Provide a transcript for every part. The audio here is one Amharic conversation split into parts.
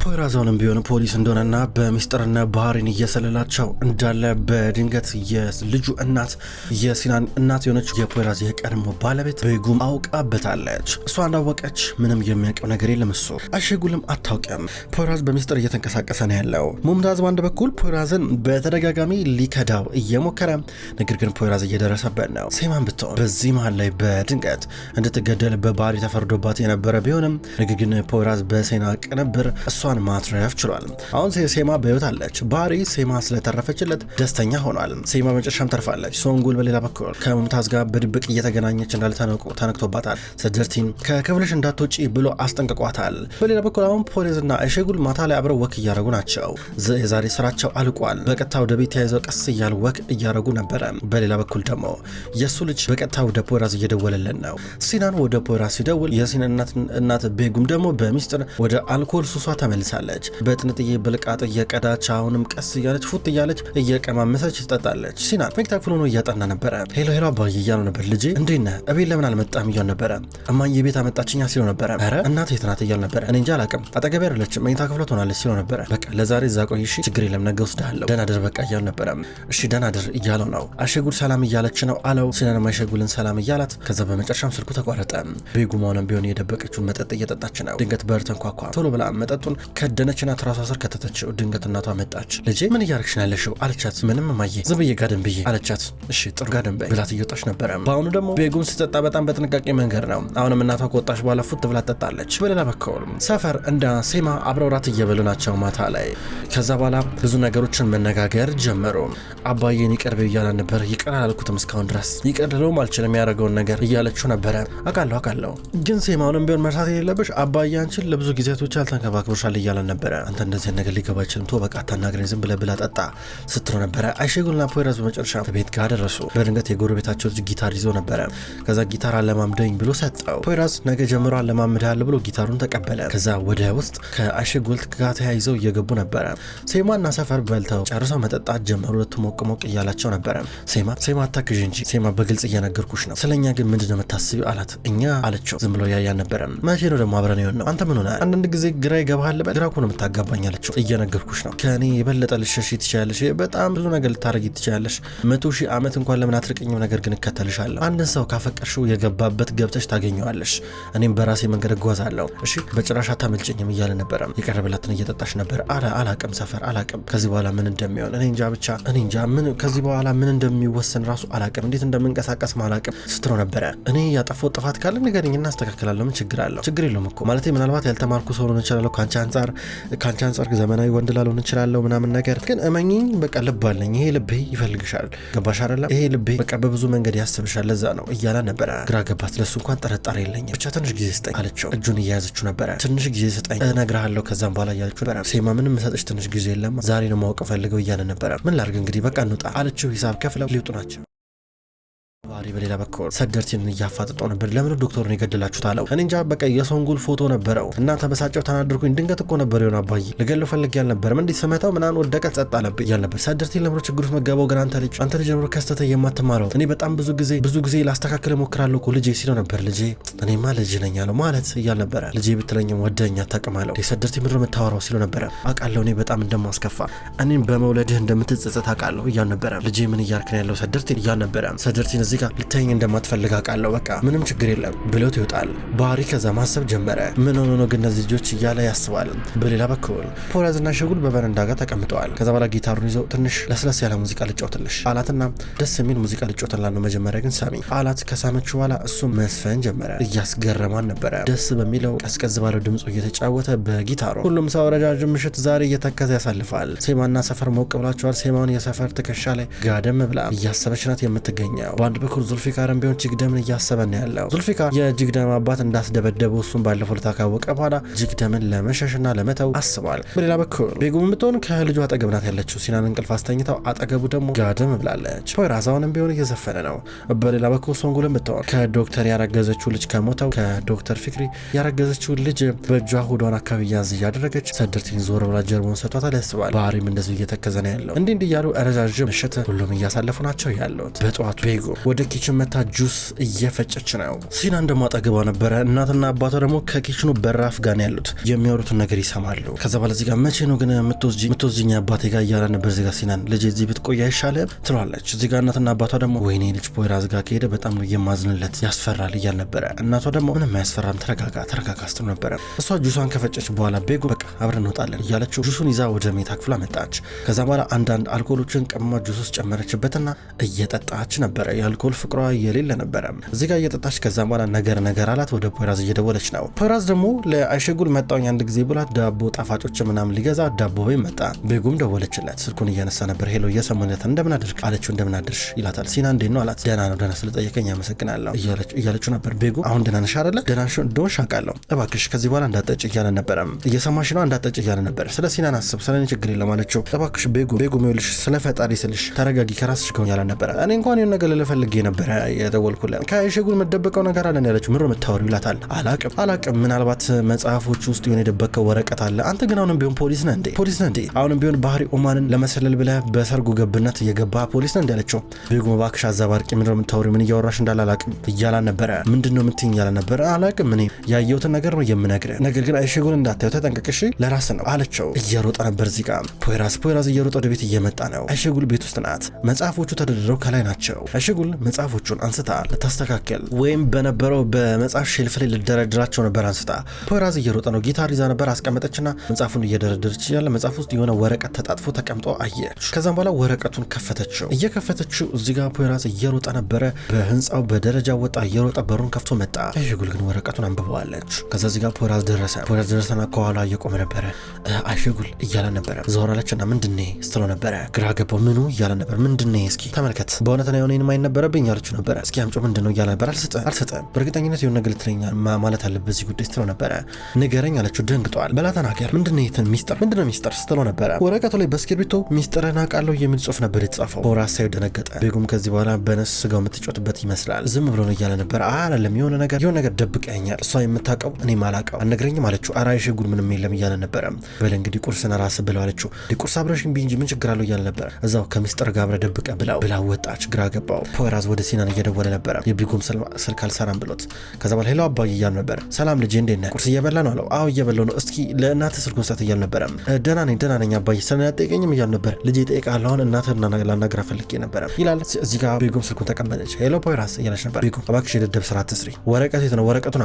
ፖይራዛውንም ቢሆን ፖሊስ እንደሆነና በሚስጥርና ባህሪን እየሰለላቸው እንዳለ በድንገት የልጁ እናት የሲናን እናት የሆነችው የፖይራዝ የቀድሞ ባለቤት ቤጉም አውቃበታለች። እሷ እንዳወቀች ምንም የሚያውቀው ነገር የለም። እሱ አሸጉልም አታውቅም። ፖይራዝ በሚስጥር እየተንቀሳቀሰ ነው ያለው። ሙምታዝ በአንድ በኩል ፖይራዝን በተደጋጋሚ ሊከዳው እየሞከረ ነገር ግን ፖይራዝ እየደረሰበት ነው። ሴማን ብትሆን በዚህ መሀል ላይ በድንገት እንድትገደል በባህሪ ተፈርዶባት የነበረ ቢሆንም ነገር ግን ፖይራዝ በሴና ቅንብር እሷን ማትረፍ ችሏል። አሁን ሴማ በህይወት አለች። ባህሪ ሴማ ስለተረፈችለት ደስተኛ ሆኗል። ሴማ መጨረሻም ተርፋለች። ሶንጉል በሌላ በኩል ከሙምታዝ ጋር በድብቅ እየተገናኘች እንዳለ ተነክቶባታል። ሰጀርቲን ከክፍልሽ እንዳትወጪ ብሎ አስጠንቅቋታል። በሌላ በኩል አሁን ፖሊስና አይሸጉል ማታ ላይ አብረው ወክ እያደረጉ ናቸው። የዛሬ ስራቸው አልቋል። በቀጥታ ወደ ቤት ተያይዘው ቀስ እያሉ ወክ እያደረጉ ነበረ። በሌላ በኩል ደግሞ የእሱ ልጅ በቀጥታ ወደ ፖይራዝ እየደወለለን ነው። ሲናን ወደ ፖይራዝ ሲደውል የሲናን እናት ቤጉም ደግሞ በሚስጥር ወደ አልኮል ሱሷ ተመልሳለች። በጥንጥዬ ብልቃጥ እየቀዳች አሁንም ቀስ እያለች ፉት እያለች እየቀማመሰች ትጠጣለች። ሲናን መኝታ ክፍል ሆኖ እያጠና ነበረ። ሄሎ ሄሎ አባዬ እያለው ነበር። ልጄ እንዴት ነህ? እቤት ለምን አልመጣም እያሉ ነበረ። እማዬ ቤት አመጣችኛ ሲለው ነበረ። ኧረ እናት የት ናት እያሉ ነበረ። እኔ እንጃ አላውቅም፣ አጠገቤ አይደለችም፣ መኝታ ክፍል ትሆናለች ሲለው ነበረ። በቃ ለዛሬ እዛ ቆይ እሺ፣ ችግር የለም ነገ ወስድሃለሁ፣ ደህና ደር በቃ እያሉ ነበረ። እሺ ደህና ደር እያለው ነው። አሸጉል ሰላም እያለች ነው አለው። ሲናንም አሸጉልን ሰላም እያላት ከዛ በመጨረሻም ስልኩ ተቋረጠ። ቤጉማውንም ቢሆን የደበቀችውን መጠጥ እየጠጣች ነው። ድንገት በር ተንኳኳ። ቶሎ ብላ መጠጡን ከደነችና ትራሷ ስር ከተተችው። ድንገት እናቷ መጣች። ልጄ ምን እያረግሽ ነው ያለሽው አለቻት። ምንም እማዬ ዝም ብዬ ጋደም ብዬ አለቻት። እሺ ጥሩ ጋደም በይ ብላት እየወጣች ነበረ። በአሁኑ ደግሞ ቤጉም ሲጠጣ በጣም በጥንቃቄ መንገድ ነው። አሁንም እናቷ ከወጣች በኋላ ፉት ብላ ትጠጣለች። በሌላ በኩል ሰፈር እንደ ሴማ አብረው ራት እየበሉ ናቸው ማታ ላይ። ከዛ በኋላ ብዙ ነገሮችን መነጋገር ጀመሩ። አባዬን ይቅር በይ እያለ ነበር። ይቅር አላልኩትም እስካሁን ድረስ ይቅር ልለውም አልችልም ያደረገውን ነገር እያለችው ነበረ። አውቃለሁ ግን ሴማውንም ቢሆን መርሳት የሌለብሽ አባዬ አንቺን ለብዙ ጊዜያቶች አልተንከባክቦሻል እያለ ነበረ። አንተ እንደዚህ ነገር ሊገባ አይችልም፣ ቶ በቃ አታናግረኝ፣ ዝም ብለህ ብላ ጠጣ ስትሮ ነበረ። አይሸጉልና ፖይራዝ በመጨረሻ ቤት ጋር ደረሱ። በድንገት የጎረቤታቸው ልጅ ጊታር ይዞ ነበረ። ከዛ ጊታር አለማምደኝ ብሎ ሰጠው። ፖይራዝ ነገ ጀምሮ አለማምድሃለሁ ብሎ ጊታሩን ተቀበለ። ከዛ ወደ ውስጥ ከአይሸጉል ጋር ተያይዘው እየገቡ ነበረ። ሴማና ሰፈር በልተው ጨርሰው መጠጣት ጀመሩ። ሁለቱ ሞቅ እያላቸው ነበረ። ሴማ አታክዥ እንጂ ሴማ በግልጽ እየነገርኩሽ ነው፣ ስለኛ ግን ምንድነው የምታስቢው አላት። እኛ አለችው። ዝም ብሎ ያያን ነበረ። መቼ ነው ደግሞ አብረን ይሆን ነው? አንተ ምን ሆነ? አንዳንድ ጊዜ ግራ ይገባሃል። ግራ እኮ ነው የምታጋባኝ አለችው። እየነገርኩሽ ነው፣ ከኔ የበለጠ ልሸሽ ትችያለሽ፣ በጣም ብዙ ነገር ልታረጊ ትችያለሽ፣ 100,000 ዓመት እንኳን ለምን አትርቅኝም? ነገር ግን እከተልሻለሁ። አንድን ሰው ካፈቀርሽው የገባበት ገብተሽ ታገኘዋለሽ። እኔም በራሴ መንገድ እጓዛለሁ። እሺ በጭራሽ አታመልጭኝም እያለ ነበረ። የቀረበላትን እየጠጣሽ ነበር። አላቅም ሰፈር አላቅም፣ ከዚህ በኋላ ምን እንደሚሆን እኔ እንጃ ምን ከዚህ በኋላ ምን እንደሚወሰን ራሱ አላቅም፣ እንዴት እንደምንቀሳቀስ ማላቅም ስትሮ ነበረ። እኔ ያጠፋው ጥፋት ካለ ንገረኝ እናስተካክላለሁ፣ ምን ችግር አለው? ችግር የለውም እኮ ማለት ምናልባት ያልተማርኩ ሰው ሆኖ እችላለሁ፣ ካንቺ አንጻር ዘመናዊ ወንድ ላልሆን እችላለሁ ምናምን፣ ነገር ግን እመኚኝ በቃ ልብ አለኝ፣ ይሄ ልቤ ይፈልግሻል፣ ገባሽ አይደለም? ይሄ ልቤ በቃ በብዙ መንገድ ያስብሻል፣ ለዛ ነው እያለ ነበረ። ግራ ገባት። ለሱ እንኳን ጥርጣሬ የለኝም፣ ብቻ ትንሽ ጊዜ ስጠኝ አለችው። እጁን እየያዘችው ነበረ። ትንሽ ጊዜ ስጠኝ እነግርሃለሁ ከዛም በኋላ እያለችው ነበረ። ሴማ ምንም ሰጥሽ ትንሽ ጊዜ የለም፣ ዛሬ ነው ማወቅ ፈልገው እያለ ነበረ። ምን ላድርግ እንግዲህ በቃ እንውጣ አለችው። ሂሳብ ከፍለው ሊወጡ ናቸው። ባህሪ በሌላ በኩል ሰደርቲን እያፋጠጠው ነበር። ለምን ዶክተሩን የገደላችሁት አለው። እኔ እንጃ በቃ የሶንጉል ፎቶ ነበረው እና ተበሳጨው፣ ተናደርኩኝ። ድንገት እኮ ነበር የሆነ አባዬ ልገለው ፈልጌ አልነበረም፣ እንዲህ ስመታው ምናምን ወደቀ ጸጥ አለብኝ እያለ ነበር። ሰደርቲን ለምሮ ችግር ውስጥ መገባው ግን አንተ ልጅ ለምሮ ከስተተ የማትማረው እኔ በጣም ብዙ ጊዜ ላስተካክል ሞክራለሁ እኮ ልጄ ሲለው ነበር። ልጄ እኔማ ልጅ ነኝ አለው። ማለት እያለ ነበረ። ልጄ ብትለኝም ወደኛ ታቅም አለው። ሰደርቲ ምድሮ የምታወራው ሲለው ነበረ። አውቃለሁ እኔ በጣም እንደማስከፋ እኔም በመውለድህ እንደምትጸጸት አውቃለሁ እያለ ነበረ። ልጄ ምን እያልክ ነው ያለው ሰደርቲን እያለ ነበረ። ሰደርቲን እዚህ ጋር ልታየኝ እንደማትፈልግ አውቃለሁ፣ በቃ ምንም ችግር የለም ብሎት ይወጣል። ባህሪ ከዛ ማሰብ ጀመረ። ምን ሆኖ ነው ግን እነዚህ ልጆች እያለ ያስባል። በሌላ በኩል ፖይራዝና ሸጉል በበረንዳ ጋር ተቀምጠዋል። ከዛ በኋላ ጊታሩን ይዘው ትንሽ ለስለስ ያለ ሙዚቃ ልጫወትልሽ አላትና ደስ የሚል ሙዚቃ ልጫወትላል ነው መጀመሪያ ግን ሳሚ አላት። ከሳመችው በኋላ እሱም መስፈን ጀመረ። እያስገረማን ነበረ። ደስ በሚለው ቀዝቀዝ ባለው ድምፁ እየተጫወተ በጊታሩ። ሁሉም ሰው ረጃጅም ምሽት ዛሬ እየተከዘ ያሳልፋል። ሴማና ሰፈር ሞቅ ብላቸዋል። ሴማውን የሰፈር ትከሻ ላይ ጋደም ብላ እያሰበች ናት የምትገኘው። በአንድ በኩል ዙልፊካርም ቢሆን ጅግደምን እያሰበ ነው ያለው። ዙልፊካር የጅግደም አባት እንዳስደበደበው እሱም ባለፈው ካወቀ በኋላ ጅግደምን ለመሸሽና ለመተው አስቧል። በሌላ በኩል ቤጉም ብትሆን ከልጇ አጠገብ ናት ያለችው። ሲናን እንቅልፍ አስተኝተው አጠገቡ ደግሞ ጋደም ብላለች። ፖይራዛውንም ቢሆን እየዘፈነ ነው። በሌላ በኩል ሶንጉልም ብትሆን ከዶክተር ያረገዘችው ልጅ ከሞተው ከዶክተር ፊክሪ ያረገዘችው ልጅ በእጇ ሆዷን አካባቢ ያዝ እያደረገች ሰደርቲን ዞር ብላ ጀርባውን ሰጥቷታል ያስባል። ባህሪም እንደዚሁ እየተከዘ ነው ያለው። እንዲህ እያሉ ረጃጅም ምሽት ሁሉም እያሳለፉ ናቸው ያሉት። በጠዋቱ ቤጉ ወደ ኪችን መታ ጁስ እየፈጨች ነው። ሲናን ደግሞ አጠገቧ ነበረ። እናትና አባቷ ደግሞ ከኪችኑ በራፍ ጋር ነው ያሉት። የሚያወሩትን ነገር ይሰማሉ። ከዛ በኋላ እዚህ ጋር መቼ ነው ግን የምትወስጂኝ አባቴ ጋር እያለ ነበር። እዚህ ጋር ሲናን ልጅ እዚህ ብትቆይ አይሻልም ትሏለች። እዚህ ጋር እናትና አባቷ ደግሞ ወይኔ ልጅ ፖይራዝ ጋር ከሄደ በጣም ነው የማዝንለት ያስፈራል እያል ነበረ። እናቷ ደግሞ ምንም አያስፈራም ተረጋጋ ስትል ነበረ። እሷ ጁሷን ከፈጨች በኋላ ቤጎ በቃ አብረን እንወጣለን እያለችው ጁሱን ይዛ ወደ ሜታ ክፍሏ መጣች። ከዛ በኋላ አንዳንድ አልኮሎችን ቀመማ ጁስ ውስጥ ጨመረችበትና እየጠጣች ነበረ። የአልኮል ፍቅሯ የሌለ ነበረ። እዚህ ጋር እየጠጣች ከዛ በኋላ ነገር አላት። ወደ ፖይራዝ እየደወለች ነው። ፖይራዝ ደግሞ ለአይሸጉል መጣውኝ አንድ ጊዜ ብላት ዳቦ ጣፋጮች ምናምን ሊገዛ ዳቦ ቤት መጣ። ቤጉም ደወለችለት። ስልኩን እያነሳ ነበር። ሄሎ እየሰሙነት እንደምን አድርግ አለችው። እንደምን አድርሽ ይላታል። ሲና እንዴት ነው አላት። ደህና ነው ደህና ስለጠየቀኝ አመሰግናለሁ እያለችው ነበር። ቤጉ አሁን ደህና ነሽ አይደለ? ደህና እንደሆንሽ አውቃለሁ። እባክሽ ከዚህ በኋላ እንዳጠጭ እያለ ነበረ። እየሰማሽ ነው እንዳጠጭ እያለ ነበር። ስለ ሲናን አስብ ስለኔ ችግር የለም አለችው። እባክሽ ቤጉ ይኸውልሽ ስለ ፈጣሪ ስልሽ ተረጋጊ ከራስሽ ጋር ያለ ነበረ። እኔ እንኳን የሆነ ነገር ልፈልግ ነበረ የደወልኩለት ከአይሸጉል መደበቀው ነገር አለ ያለችው። ምሮ የምታወሪው ይላታል። አላቅም ምናልባት መጽሐፎች ውስጥ የሆነ የደበቀው ወረቀት አለ። አንተ ግን አሁንም ቢሆን ፖሊስ ነህ እንዴ? አሁንም ቢሆን ባህሪ ኦማንን ለመሰለል ብለህ በሰርጉ ገብነት የገባ ፖሊስ ነህ እንዴ አለችው። ቤጉ እባክሽ አዛባርቂ ምሮ የምታወሪው ምን እያወራሽ እንዳለ አላቅም እያላን ነበረ። ምንድነው የምትይኝ እያለ ነበረ። አላቅም እኔ ያየሁትን ነገር ነው የምነግርህ፣ ነገር ግን አይሸጉል እንዳታየው ተጠንቀቅሽ ለራስ ነው አለችው። እየሮጠ ነበር እዚህ ጋር ፖይራዝ እየሮጠ ወደ ቤት እየመጣ ነው። አይሸጉል ቤት ውስጥ ናት። መጽሐፎቹ ተደርድረው ከላይ ናቸው። አይሸጉል መጽሐፎቹን አንስታ ልታስተካከል ወይም በነበረው በመጽሐፍ ሼልፍ ላይ ልደረድራቸው ነበር አንስታ። ፖይራዝ እየሮጠ ነው። ጊታር ይዛ ነበር አስቀመጠችና መጽሐፉን እየደረደረች ያለ መጽሐፍ ውስጥ የሆነ ወረቀት ተጣጥፎ ተቀምጦ አየች። ከዛም በኋላ ወረቀቱን ከፈተችው። እየከፈተችው እዚህ ጋር ፖይራዝ እየሮጠ ነበረ። በህንጻው በደረጃ ወጣ። እየሮጠ በሩን ከፍቶ መጣ። አይሸጉል ግን ወረቀቱን አንብበዋለች። ከዛ እዚህ ጋር ፖይራዝ ደረሰና ከኋላ እየቆመ ነበረ። አይሸጉል እያለ ነበረ። ዞራለችና ምንድኔ ስትለው ነበረ። ግራ ገባው። ምኑ እያለ ነበር። ምንድኔ እስኪ ተመልከት በእውነት ነው የሆነ ማይን ነበረብኝ ያለችው ነበረ። እስኪ አምጪው ምንድነው እያለ ነበር። አልሰጠም በእርግጠኝነት የሆነ ነገር ልትለኛል ማለት አለበት በዚህ ጉዳይ ስትለው ነበረ። ንገረኝ አለችው። ደንግጧል። በላ ተናገር ምንድነው ሚስጥር ስትለው ነበረ። ወረቀቱ ላይ በእስክሪብቶ ሚስጥርን አውቃለሁ የሚል ጽሑፍ ነበር የተጻፈው። ፖይራዝ ሳይው ደነገጠ። ቤጉም ከዚህ በኋላ በነስ ስጋው የምትጮትበት ይመስላል። ዝም ብሎ ነው እያለ ነበር። አይደለም የሆነ ነገር ደብቀኛል እሷ የምታውቀው እኔ ማላውቀው አልነግረኝም አለችው። ኧረ አይሸጉል ምንም የለም እያለ ነበረ። በል እንግዲህ ቁርስና ራስ ብለው አለችው። ቁርስ አብረሽኝ ቢንጂ ምን ችግር አለው እያለ ነበር። እዛው ከሚስጥር ጋር አብረ ደብቀ ብላ ወጣች። ግራ ገባው። ፖይራዝ ወደ ሲናን እየደወለ ነበረ። የቢጎም ስልክ አልሰራም ብሎት ከዛ በኋላ ሄሎ አባዬ እያሉ ነበር። ሰላም ልጄ እንዴት ነህ? ቁርስ እየበላ ነው አለው። አዎ እየበላው ነው። እስኪ ለእናትህ ስልኩን ሰጥ እያሉ ነበረ። ደህና ነኝ አባዬ ስለኔ አትጠይቀኝም እያሉ ነበር። ልጄ እጠይቅሃለሁ አሁን እናትህን ላናግራ ፈልጌ ነበረ ይላል። እዚህ ጋር ቢጎም ስልኩን ተቀበለች። ሄሎ ፖይራዝ እያለች ነበር። ቢጎም እባክሽ የደደብ ስራ አትስሪ፣ ወረቀቱ የት ነው? ወረቀቱን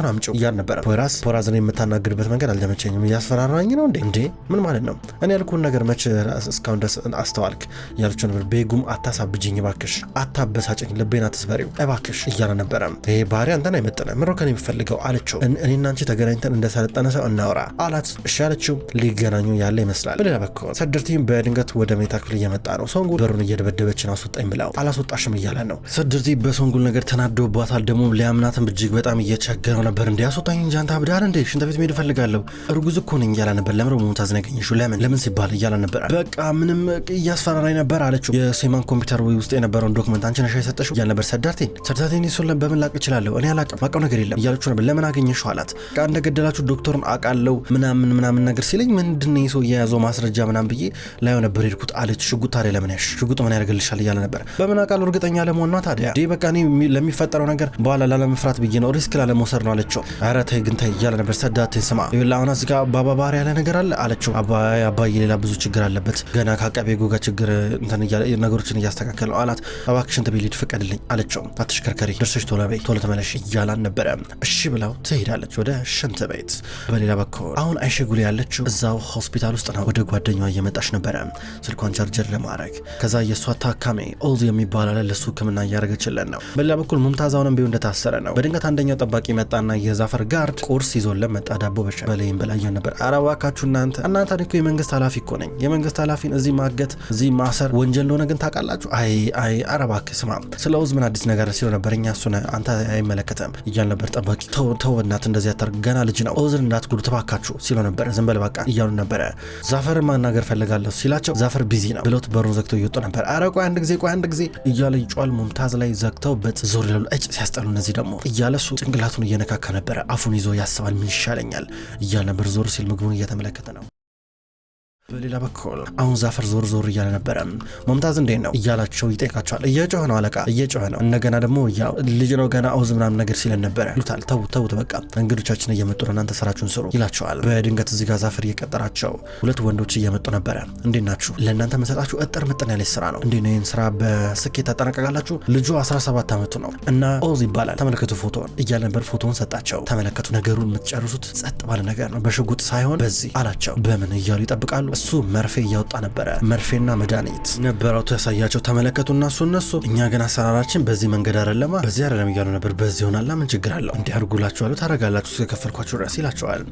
አምጪው እያሉ ነበረ። ፖይራዝን የምታናግድበት መንገድ አልተመቸኝም። እያስፈራራኝ ነው እንዴ? ምን ማለት ነው? እኔ ያልኩህን ነገር መች እስካሁን ድረስ አስተዋልክ እያለችው ነበር። ቤጉም አታሳብጅኝ እባክሽ፣ አታበሳጭኝ፣ ልቤን አትስበሪው እባክሽ እያለ ነበረ። ይሄ ባህሪ አንተን አይመጥንም፣ ምሮ ከኔ የሚፈልገው አለችው። እኔና አንቺ ተገናኝተን እንደሰለጠነ ሰው እናውራ አላት። እሺ አለችው። ሊገናኙ ያለ ይመስላል። በሌላ በኩል ሰድርቲም በድንገት ወደ ሜታ ክፍል እየመጣ ነው። ሶንጉል በሩን እየደበደበችን አስወጣኝ ብለው አላስወጣሽም እያለ ነው። ሰድርቲ በሶንጉል ነገር ተናዶባታል። ደግሞ ሊያምናትም እጅግ በጣም እየቸገረው ነበር። እንዲያስወጣኝ እንጂ አንተ አብዳል እንዴ? ሽንት ቤት መሄድ እፈልጋለሁ፣ እርጉዝ እኮ ነኝ እያለ ነበር። ለምሮ ሙምታዝ ነገኝሹ ለምን ሲባል እያለ ነበር። በቃ ምንም እያስፈራራኝ ነበር አለችው። የሴማን ኮምፒውተር ውስጥ የነበረውን ዶክመንት አንቺ ነሽ የሰጠሽው እያለ ነበር። ሰዳርቴን እሱን በምን ላቅ እችላለሁ? እኔ አላውቀው ነገር የለም እያለችው ነበር። ለምን አገኘሽው አላት። በቃ እንደገደላችሁ ዶክተሩን አውቃለሁ ምናምን ነገር ሲለኝ ምንድነው ሰው የያዘው ማስረጃ ምናምን ብዬ ላየው ነበር ሄድኩት አለች። ሽጉጥ ታዲያ ለምን ያሽ ሽጉጥ ምን ያደርግልሻል እያለ ነበር። በምን አውቃለሁ እርግጠኛ ለመሆን ነው ታዲያ በቃ እኔ ለሚፈጠረው ነገር በኋላ ላለመፍራት ብዬ ነው ሪስክ ላለመውሰድ ነው አለችው። ኧረ ተይ ግን ተይ እያለ ነበር። ሰዳርቴን ስማ አሁን እዚህ ጋር ባባባሪ ያለ ነገር አለ አለችው። አባዬ ሌላ ብዙ ችግር አለበት ገና ከአቃቤ ጎጋ ችግር ነገሮችን እያስተካከለ ነው አላት። እባክሽን ትቤሊድ ፍቀድልኝ አለችው። አትሽከርከሪ ደርሰሽ ቶሎ ተመለሽ እያላን ነበረ። እሺ ብላው ትሄዳለች ወደ ሽንት ቤት። በሌላ በኩል አሁን አይሸጉል ያለችው እዛው ሆስፒታል ውስጥ ነው። ወደ ጓደኛዋ እየመጣች ነበረ ስልኳን ቻርጀር ለማድረግ። ከዛ የእሷ ታካሚ ኦዝ የሚባል አለ ለሱ ሕክምና እያደረገችለን ነው። በሌላ በኩል ሙምታዝ አሁንም ቢሆን እንደታሰረ ነው። በድንገት አንደኛው ጠባቂ መጣና የዛፈር ጋርድ ቁርስ ይዞለን መጣ። ዳቦ በሻ በላይም በላየው ነበር። ኧረ እባካችሁ እናንተ እኮ የመንግስት ኃላፊ እኮ ነኝ። የመንግስት ኃላፊን እዚህ ማገት እዚህ ማሰር ወንጀል እንደሆነ ግን ታውቃላችሁ። አይ ኧረ እባክህ ስማ ስለ ኦዝ ምን አዲስ ነገር ሲለው ነበር። እኛ እሱን አንተ አይመለከተም እያል ነበር ጠባቂ። ተው እናት እንደዚህ አታርግ ገና ልጅ ነው ኦዝን እንዳትጉዱ ተባካችሁ ሲለው ነበር። ዝም በል በቃ እያሉ ነበረ። ዛፈር ማናገር ፈልጋለሁ ሲላቸው ዛፈር ቢዚ ነው ብሎት በሩን ዘግተው እየወጡ ነበር። ኧረ ቆይ አንድ ጊዜ እያለ ይጫዋል። ሙምታዝ ላይ ዘግተው ዞር ይላሉ። ሲያስጠሉ እነዚህ ደግሞ እያለ እሱ ጭንቅላቱን እየነካካ ነበረ። አፉን ይዞ ያስባል ምን ይሻለኛል እያለ ነበር። ዞር ሲል ምግቡን እየተመለከተ ነው። በሌላ በኩል አሁን ዛፈር ዞር እያለ ነበረ። ሙምታዝ እንዴት ነው እያላቸው ይጠይቃቸዋል። እየጮኸ ነው አለቃ እየጮኸ ነው። እንደገና ደግሞ ያው ልጅ ነው ገና አውዝ ምናምን ነገር ሲለን ነበረ ይሉታል። ተውት በቃ እንግዶቻችን እየመጡ ነው እናንተ ስራችሁን ስሩ ይላቸዋል። በድንገት እዚህ ጋር ዛፈር እየቀጠራቸው ሁለት ወንዶች እየመጡ ነበረ። እንዴት ናችሁ? ለእናንተ መሰጣችሁ እጥር ምጥን ያለች ስራ ነው። እንዴት ነው ይህን ስራ በስኬት ታጠናቀቃላችሁ? ልጁ 17 ዓመቱ ነው እና ኦዝ ይባላል። ተመለከቱ ፎቶውን እያለ ነበር። ፎቶውን ሰጣቸው። ተመለከቱ። ነገሩን የምትጨርሱት ጸጥ ባለ ነገር ነው፣ በሽጉጥ ሳይሆን በዚህ አላቸው። በምን እያሉ ይጠብቃሉ። እሱ መርፌ እያወጣ ነበረ። መርፌና መድኃኒት ነበረው ያሳያቸው። ተመለከቱና እነሱ እኛ ግን አሰራራችን በዚህ መንገድ አይደለማ በዚህ አይደለም እያሉ ነበር። በዚህ ሆናላ ምን ችግር አለው እንዲያርጉላችኋል ታረጋላችሁ እስከከፈልኳችሁ ድረስ ይላቸዋል።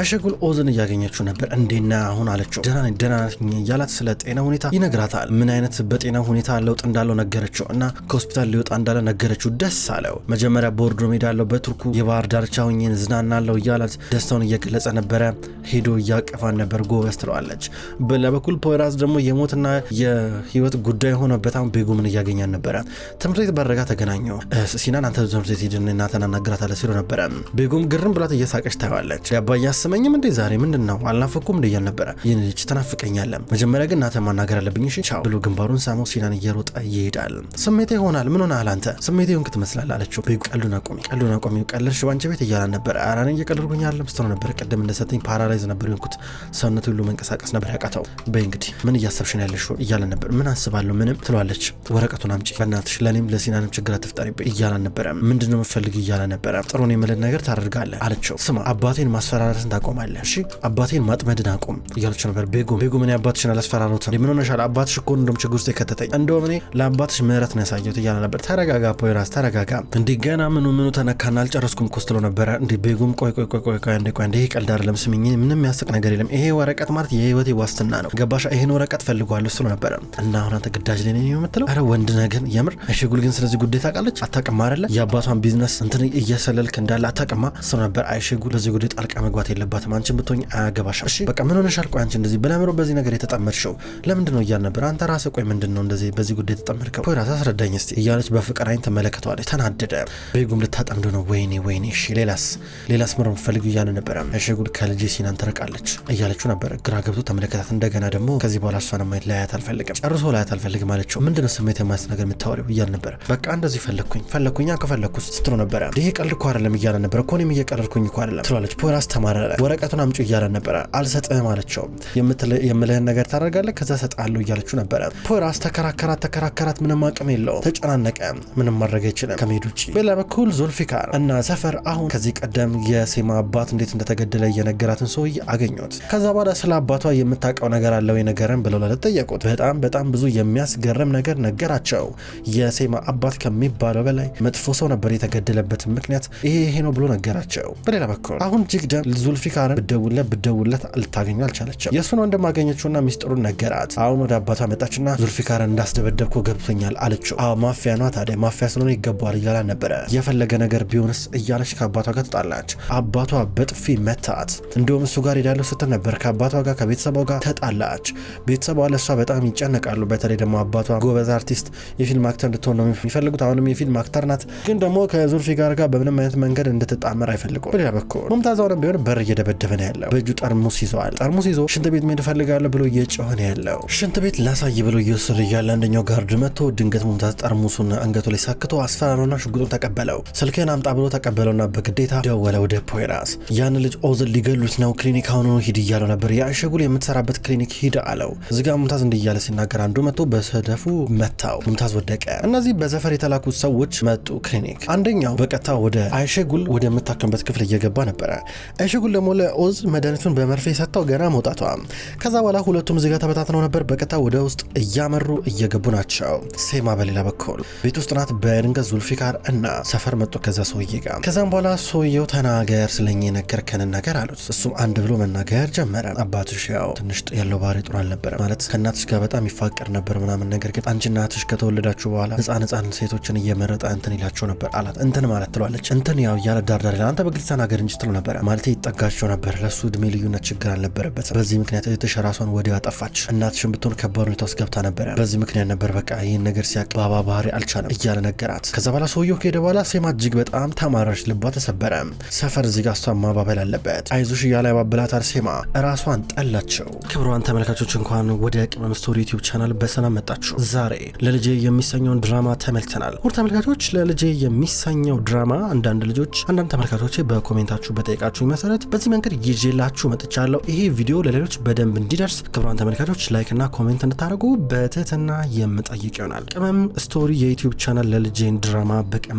አይሸጉል ኦዝን እያገኘችው ነበር። እንዴና አሁን አለችው። ደህና እያላት ስለ ጤና ሁኔታ ይነግራታል። ምን አይነት በጤና ሁኔታ ለውጥ እንዳለው ነገረችው እና ከሆስፒታል ሊወጣ እንዳለ ነገረችው። ደስ አለው። መጀመሪያ ቦርዶ ሜዳ ያለው በቱርኩ የባህር ዳርቻ ሆኜ ዝናናለው እያላት ደስታውን እየገለጸ ነበረ። ሄዶ እያቀፋን ነበር። ጎበዝ ትለዋለች። በሌላ በኩል ፖይራዝ ደግሞ የሞትና የህይወት ጉዳይ ሆነበት። አሁን ቤጉምን እያገኛን ነበረ። ትምህርት ቤት በረጋ ተገናኘው። ሲናን አንተ ትምህርት ቤት ሄድን እናተን አናግራታለህ ሲሉ ነበረ። ቤጉም ግርም ብላት እየሳቀች ታየዋለች። አባዬ አስመኝም እንዴ ዛሬ ምንድነው አልናፈኩም እንዴ እያል ነበረ። ይህን ልጅ ትናፍቀኛለህ፣ መጀመሪያ ግን እናተን ማናገር አለብኝ እሺ ቻው ብሎ ግንባሩን ሳመው። ሲናን እየሮጠ ይሄዳል። ስሜቴ ይሆናል ምን ሆነሃል አንተ ስሜቴ ሆንክ ትመስላለህ አለችው። ቤጉ ቀሉን አቆሚ ቀለልሽ ባንቺ ቤት እያላን ነበረ። አራኔ እየቀለልኩኝ አይደለም ስትለው ነበር። ቀደም እንደሰጠኝ ፓራላይዝ ነበር የሆንኩት ሰውነት ሁሉ መንቀሳቀስ ነበር ያቃተው። በይ እንግዲህ ምን እያሰብሽ ነው ያለሽው እያለን ነበር። ምን አስባለሁ ምንም ትለዋለች። ወረቀቱን አምጪ በእናትሽ ለኔም ለሲናንም ችግር አትፍጠሪብኝ እያለን ነበረ። ምንድነው የምትፈልጊ እያለን ነበረ። ጥሩ ነው የምልህ ነገር ታደርጋለህ አለችው። ስማ አባቴን ማስፈራራትን ታቆማለህ እሺ አባቴን ማጥመድን አቁም እያለች ነበር። ቤጉም እኔ አባትሽን አላስፈራራሁትም ምን ሆነሻል? አባትሽ እኮ እንደውም ችግር ውስጥ የከተተኝ እንደውም እኔ ለአባትሽ ምህረት ነው ያሳየሁት እያለ ነበር። ተረጋጋ ፖይራዝ ተረጋጋ። እንዲህ ገና ምኑ ተነካና አልጨረስኩም እኮ ስትለው ነበረ። እንዲህ ቤጉም ቆይ አንዴ ይሄ ቀልድ አይደለም ስሚኝ ምንም ያስቅ ነገር የለም ይሄ ወረቀት ማለት የህይወቴ ዋስትና ነው ገባሻ? ይሄን ወረቀት ፈልጓለሁ ስትለው ነበረ። እና አሁን አንተ ግዳጅ ላይ ነው የምትለው? አረ ወንድ ነገር የምር አይሸጉል ግን ስለዚህ ጉዳይ ታውቃለች አታውቅም አይደለ? የአባቷን ቢዝነስ እንትን እየሰለልክ እንዳለ አታውቅማ ስትለው ነበር። አይሸጉል ለዚህ ጉዳይ ጣልቃ መግባት የለባትም አንቺን ብትሆኝ አያገባሽ እሺ በቃ ምን ሆነሻል? ቆይ አንቺ እንደዚህ ብለምሮ በዚህ ነገር የተጠመድሽው ለምንድን ነው እያል ነበር። አንተ ራስህ ቆይ ምንድን ነው እንደዚህ በዚህ ጉዳይ የተጠመድከው? ቆይ ራስህ አስረዳኝ እስቲ እያለች በፍቅር አይን ተመለከተዋለች። ተናደደ። ቤጉም ልታጠምዱ ነው? ወይኔ እሺ ሌላስ ምሮ ፈልጉ እያለ ነበረ። አይሸጉል ከልጄ ሲናን ተረቃለች እያለችው ነበር። ግራ ገብቶ ተመለከታት። እንደገና ደግሞ ከዚህ በኋላ እሷን ማየት ላያት አልፈልግም ጨርሶ ላያት አልፈልግም አለችው። ምንድነው ስሜት የማያስ ነገር የምታወሪው እያለ ነበር። በቃ እንደዚህ ፈለኩኝ ከፈለኩስ ስትሎ ነበረ። ይሄ ቀልድ እኮ አይደለም እያለ ነበር። እኮ እኔም እየቀለድኩኝ እኮ አይደለም ትላለች። ፖይራዝ ተማረረ። ወረቀቱን አምጪው እያለ ነበረ። አልሰጥህም አለችው። የምልህን ነገር ታደርጋለህ ከዛ ሰጣለሁ እያለችው ነበረ። ፖይራዝ ተከራከራት ምንም አቅም የለውም ተጨናነቀ። ምንም ማድረግ አይችልም ከመሄድ ውጭ። በሌላ በኩል ዙልፊካር እና ዘፈር አሁን ከዚህ ቀደም የሴማ አባት እንዴት እንደተገደለ እየነገራትን ሰውዬ አገኙት። ከዛ በኋላ ስለ አባቷ የምታውቀው ነገር አለ ወይ ነገርን ብለው ለጠየቁት። በጣም ብዙ የሚያስገርም ነገር ነገራቸው። የሴማ አባት ከሚባለው በላይ መጥፎ ሰው ነበር። የተገደለበት ምክንያት ይሄ ነው ብሎ ነገራቸው። በሌላ በኩል አሁን ጅግደም ዙልፊካርን ብደውለት ልታገኙ አልቻለችም። የእሱን ወንድም አገኘችውና ሚስጥሩን ነገራት። አሁን ወደ አባቷ መጣችና ዙልፊካርን እንዳስደበደብኮ ገብቶኛል አለችው። ማፊያ ነው ታዲያ ማፊያ ስለሆነ ይገባዋል እያላ ነበረ። የፈለገ ነገር ቢሆንስ እያለች ከአባቷ ጋር ተጣላች። አባቷ በጥፊ መታት። እንደውም እሱ ጋር ሄዳለሁ ስትል ነበር። ከአባቷ ጋር ከቤተሰቧ ጋር ተጣላች። ቤተሰቧ ለእሷ በጣም ይጨነቃሉ። በተለይ ደግሞ አባቷ ጎበዝ አርቲስት የፊልም አክተር እንድትሆን ነው የሚፈልጉት። አሁንም የፊልም አክተር ናት፣ ግን ደግሞ ከዙልፊካር ጋር በምንም አይነት መንገድ እንድትጣመር አይፈልጉም። በሌላ በኩል ሙምታዝ አሁንም ቢሆን በር እየደበደበ ነው ያለው። በእጁ ጠርሙስ ይዘዋል። ጠርሙስ ይዞ ሽንት ቤት መሄድ እፈልጋለሁ ብሎ እየጮኸ ነው ያለው። ሽንት ቤት ላሳይ ብሎ እየወሰደ እያለ አንደኛው ጋርድ መጥቶ ድንገት ሙምታዝ ጠርሙሱን አንገቱ ላይ ሳክቶ አስፈራሮና ሽጉጡን ተቀበለው። ስልክህን አምጣ ብሎ ተቀበለውና በግዴታ ደወለ ወደ ፖይራዝ። ያን ልጅ ኦዝን ሊገሉት ነው ክሊኒክ አሁኑ ሂድ እያለው ነበር። የአይሸጉል የምትሰራበት ክሊኒክ ሂድ አለው። እዚጋ ሙምታዝ እንዲያለ ሲናገር አንዱ መጥቶ በሰደፉ መታው። ሙምታዝ ወደቀ። እነዚህ በዘፈር የተላኩት ሰዎች መጡ ክሊኒክ። አንደኛው በቀጥታ ወደ አይሸጉል ወደምታከምበት ክፍል እየገባ ነበረ። አይሸጉል ደግሞ ለኦዝ መድኃኒቱን በመርፌ ሰጥተው ገና መውጣቷ። ከዛ በኋላ ሁለቱም እዚጋ ተበታትነው ነበር። በቀጥታ ወደ ውስጥ እያመሩ እየገቡ ናቸው። ሴማ በሌላ በኩል ቤት ውስጥ ናት። በድንገት ዙልፊካር እና ሰፈር መጡ ከዛ ሰውዬ ጋር። ከዛም በኋላ ሰውየው ተናገር ስለኝ የነገርከንን ነገር አሉት። እሱም አንድ ብሎ መናገር ጀመረ። አባትሽ ያው ትንሽ ያለው ባህሪ ጥሩ አልነበረ ማለት ከእናትሽ ጋር በጣም ይፋቀር ነበር ምናምን፣ ነገር ግን አንቺ እናትሽ ከተወለዳችሁ በኋላ ህፃን ሴቶችን እየመረጠ እንትን ይላቸው ነበር አላት። እንትን ማለት ትሏለች። እንትን ያው እያለ ዳርዳር አንተ በግልጽ ተናገር እንጂ ትለው ነበረ። ማለት ይጠጋቸው ነበር። ለሱ እድሜ ልዩነት ችግር አልነበረበትም። በዚህ ምክንያት እህትሽ ራሷን ወዲያው አጠፋች። እናትሽን ብትሆን ከባድ ሁኔታ ውስጥ ገብታ ነበረ። በዚህ ምክንያት ነበር በቃ ይህን ነገር ሲያቅ ባባ ባህሪ አልቻለም እያለ ነገራት። ከዛ በኋላ ሰውየው ከሄደ በኋላ ሴማ እጅግ በጣም ተማረች። ልቧ ተሰበረ። ሰፈር እዚህ ጋር እሷን ማባበል አለበት። አይዞሽ እያለ ያባብላታል። ሴማ ራሷን ጠላች። ናቸው። ክቡራን ተመልካቾች እንኳን ወደ ቅመም ስቶሪ ዩቲዩብ ቻናል በሰላም መጣችሁ። ዛሬ ለልጄ የሚሰኘውን ድራማ ተመልክተናል። ሁሉ ተመልካቾች ለልጄ የሚሰኘው ድራማ አንዳንድ ተመልካቾች በኮሜንታችሁ በጠይቃችሁ መሰረት በዚህ መንገድ ይዤላችሁ መጥቻለሁ። ይሄ ቪዲዮ ለሌሎች በደንብ እንዲደርስ ክቡራን ተመልካቾች ላይክ እና ኮሜንት እንድታደርጉ በትህትና የምጠይቅ ይሆናል። ቅመም ስቶሪ የዩቲዩብ ቻናል ለልጄን ድራማ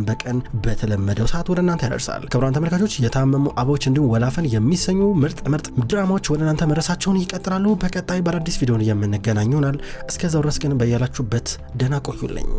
በቀን በተለመደው ሰዓት ወደ እናንተ ያደርሳል። ክቡራን ተመልካቾች የታመሙ አበቦች እንዲሁም ወላፈን የሚሰኙ ምርጥ ድራማዎች ወደ እናንተ መድረሳቸውን ይቀጥላሉ። በቀጣይ በአዲስ ቪዲዮ የምንገናኝ ይሆናል። እስከዛው ድረስ ግን በያላችሁበት ደህና ቆዩልኝ።